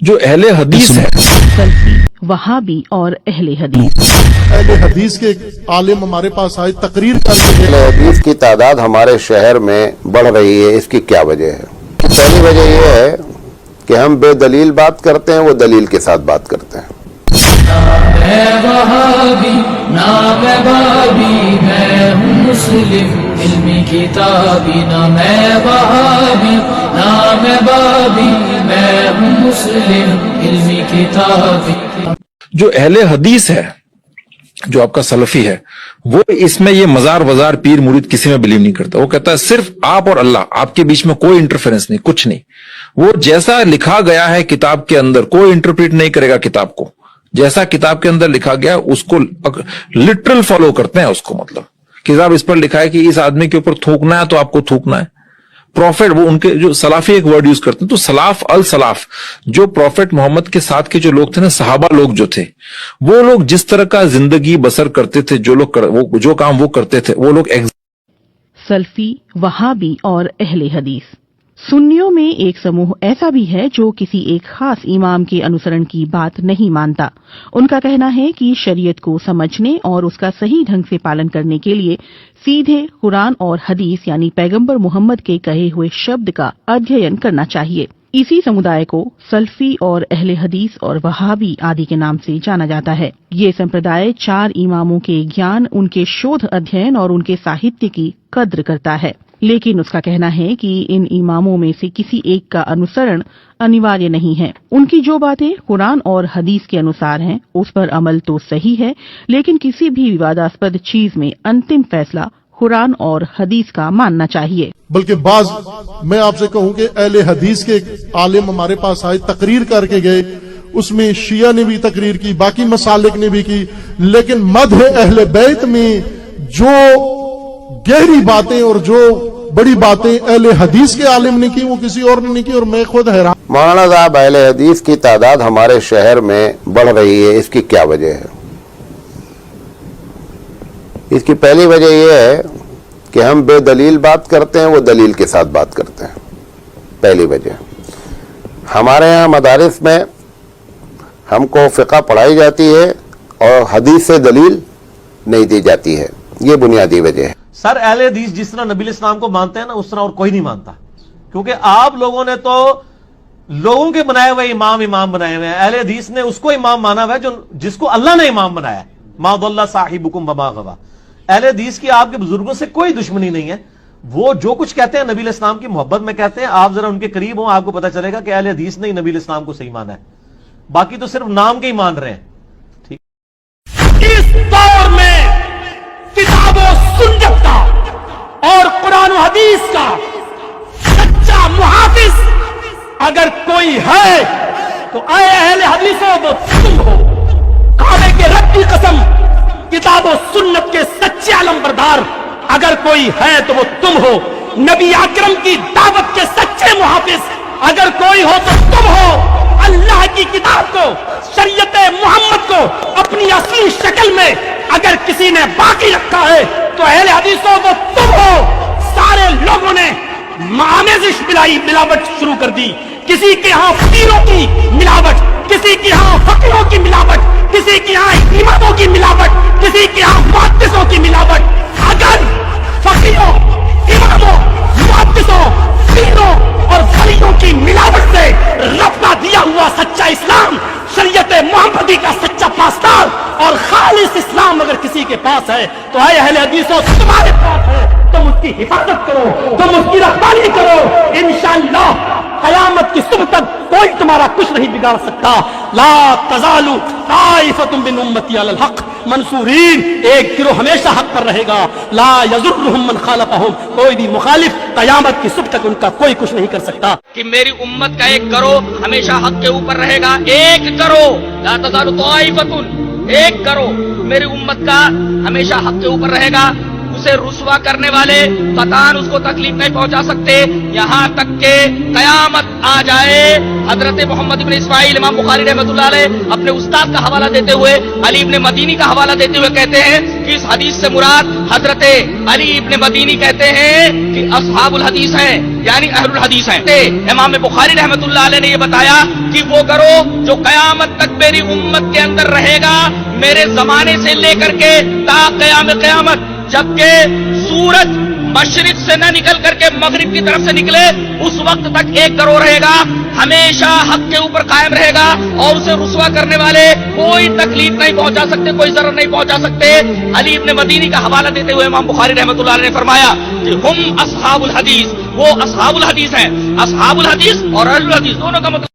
جو اہل حدیث ہے، سلفی، وہابی اور اہل حدیث۔ اہل حدیث کے عالم ہمارے پاس آئے، تقریر کر کے اہل حدیث کی تعداد ہمارے شہر میں بڑھ رہی ہے، اس کی کیا وجہ ہے؟ پہلی وجہ یہ ہے کہ ہم بے دلیل بات کرتے ہیں، وہ دلیل کے ساتھ بات کرتے ہیں۔ میں وہابی نہ میں بابی، میں ہوں مسلم علمی کتابی، نہ میں وہابی نہ میں بابی، میں ہوں مسلم علمی کتابی۔ جو اہل حدیث ہے، جو آپ کا سلفی ہے، وہ اس میں یہ مزار وزار پیر مرید کسی میں بلیو نہیں کرتا۔ وہ کہتا ہے صرف آپ اور اللہ، آپ کے بیچ میں کوئی انٹرفیرنس نہیں، کچھ نہیں۔ وہ جیسا لکھا گیا ہے کتاب کے اندر، کوئی انٹرپریٹ نہیں کرے گا کتاب کو، جیسا کتاب کے اندر لکھا گیا اس کو لٹرل فالو کرتے ہیں۔ اس کو مطلب کتاب اس پر لکھا ہے کہ اس آدمی کے اوپر تھوکنا ہے تو آپ کو تھوکنا ہے۔ پروفیٹ، وہ ان کے جو سلافی ایک ورڈ یوز کرتے ہیں، تو سلاف السلاف، جو پروفیٹ محمد کے ساتھ کے جو لوگ تھے نا، صحابہ لوگ جو تھے، وہ لوگ جس طرح کا زندگی بسر کرتے تھے، جو کام وہ کرتے تھے، وہ لوگ سلفی، وہابی اور اہل حدیث۔ سنیوں میں ایک سموہ ایسا بھی ہے جو کسی ایک خاص امام کے انوسرن کی بات نہیں مانتا۔ ان کا کہنا ہے کہ شریعت کو سمجھنے اور اس کا صحیح ڈھنگ سے پالن کرنے کے لیے سیدھے قرآن اور حدیث یعنی پیغمبر محمد کے کہے ہوئے شبد کا ادھین کرنا چاہیے۔ اسی سمدائے کو سلفی اور اہل حدیث اور وہابی آدی کے نام سے جانا جاتا ہے۔ یہ سمپردائے 4 اماموں کے گیان، ان کے شودھ ادھین اور ان کے ساہتیہ کی قدر کرتا ہے، لیکن اس کا کہنا ہے کہ ان اماموں میں سے کسی ایک کا انوسرن انیواریہ نہیں ہے۔ ان کی جو باتیں قرآن اور حدیث کے انوسار ہیں اس پر عمل تو صحیح ہے، لیکن کسی بھی وواداسپد چیز میں انتم فیصلہ قرآن اور حدیث کا ماننا چاہیے۔ بلکہ بعض میں آپ سے کہوں کہ اہل حدیث کے عالم ہمارے پاس آئے، تقریر کر کے گئے، اس میں شیعہ نے بھی تقریر کی، باقی مسالک نے بھی کی، لیکن مدح اہل بیت میں جو گہری باتیں اور جو بڑی باتیں اہل حدیث کے عالم نے کی وہ کسی اور نے نہیں کی، اور میں خود حیران۔ مولانا صاحب، اہل حدیث کی تعداد ہمارے شہر میں بڑھ رہی ہے، اس کی کیا وجہ ہے؟ اس کی پہلی وجہ یہ ہے کہ ہم بے دلیل بات کرتے ہیں، وہ دلیل کے ساتھ بات کرتے ہیں۔ پہلی وجہ ہمارے ہاں مدارس میں ہم کو فقہ پڑھائی جاتی ہے اور حدیث سے دلیل نہیں دی جاتی ہے، یہ بنیادی وجہ ہے۔ سر، اہل حدیث جس طرح نبی الاسلام کو مانتے ہیں نا، اس طرح اور کوئی نہیں مانتا، کیونکہ آپ لوگوں نے تو لوگوں کے بنائے ہوئے امام بنائے ہوئے ہیں۔ اہل حدیث نے اس کو امام مانا ہوا ہے جس کو اللہ نے امام بنایا ہے۔ ما ضل صاحبکم وما غوی۔ اہل حدیث کی آپ کے بزرگوں سے کوئی دشمنی نہیں ہے، وہ جو کچھ کہتے ہیں نبی الاسلام کی محبت میں کہتے ہیں۔ آپ ذرا ان کے قریب ہوں، آپ کو پتہ چلے گا کہ اہل حدیث نے نبی الاسلام کو صحیح مانا ہے، باقی تو صرف نام کے ہی مان رہے ہیں۔ ٹھیک، اس دور میں کتاب و سنت کا اور قرآن و حدیث کا سچا محافظ اگر کوئی ہے تو اے اہل حدیثوں وہ تم ہو۔ کعبے کے رب کی قسم، کتاب و سنت کے سچے علمبردار اگر کوئی ہے تو وہ تم ہو۔ نبی اکرم کی دعوت کے سچے محافظ اگر کوئی ہو تو تم ہو۔ اللہ کی کتاب کو، شریعت محمد کو اپنی اصلی شکل میں اگر کسی نے باقی رکھا ہے تو اہل حدیثوں وہ تم ہو۔ سارے لوگوں نے آمیزش ملاوٹ شروع کر دی، کسی کے ہاں پیروں کی ملاوٹ، کسی کے ہاں فقیروں کی ملاوٹ، کسی کے ہاں اماموں کی ملاوٹ، کسی کے ہاں محدثوں کی ملاوٹ۔ اگر فقیروں، اماموں، محدثوں، پیروں اور ولیوں کی ملاوٹ سے رب کا دیا ہوا سچا اسلام، شریعت محمدی کا سچا پاسدار اور خالص اسلام اگر کسی کے پاس ہے تو اے اہل حدیثوں تمہارے پاس ہے، تم اس کی حفاظت کرو، تم اس کی رہبری کرو۔ انشاءاللہ قیامت کی صبح تک کوئی تمہارا کچھ نہیں بگاڑ سکتا۔ لا تزال طائفۃ من امتی علی الحق منصورین، ایک گروہ ہمیشہ حق پر رہے گا۔ لا یضرهم من خالفهم، کوئی بھی مخالف قیامت کی صبح تک ان کا کوئی کچھ نہیں کر سکتا۔ کہ میری امت کا ایک گروہ ہمیشہ حق کے اوپر رہے گا، ایک گروہ، لا تزال طائفۃ، ایک گروہ میری امت کا ہمیشہ حق کے اوپر رہے گا، اسے رسوا کرنے والے قطعاً اس کو تکلیف نہیں پہنچا سکتے، یہاں تک کہ قیامت آ جائے۔ حضرت محمد ابن اسماعیل امام بخاری رحمۃ اللہ علیہ اپنے استاد کا حوالہ دیتے ہوئے علی ابن مدینی کا حوالہ دیتے ہوئے کہتے ہیں کہ اس حدیث سے مراد حضرت علی ابن مدینی کہتے ہیں کہ اصحاب الحدیث ہیں، یعنی اہل الحدیث ہیں۔ امام بخاری رحمۃ اللہ علیہ نے یہ بتایا کہ وہ گروہ جو قیامت تک میری امت کے اندر رہے گا، میرے زمانے سے لے کر کے تا قیام قیامت، جبکہ سورج مشرق سے نہ نکل کر کے مغرب کی طرف سے نکلے اس وقت تک ایک گروہ رہے گا، ہمیشہ حق کے اوپر قائم رہے گا اور اسے رسوا کرنے والے کوئی تکلیف نہیں پہنچا سکتے، کوئی ضرر نہیں پہنچا سکتے۔ علی ابن مدینی کا حوالہ دیتے ہوئے امام بخاری رحمۃ اللہ علیہ نے فرمایا کہ ہم اصحاب الحدیث، وہ اصحاب الحدیث ہیں۔ اصحاب الحدیث اور اہل الحدیث دونوں کا مطلب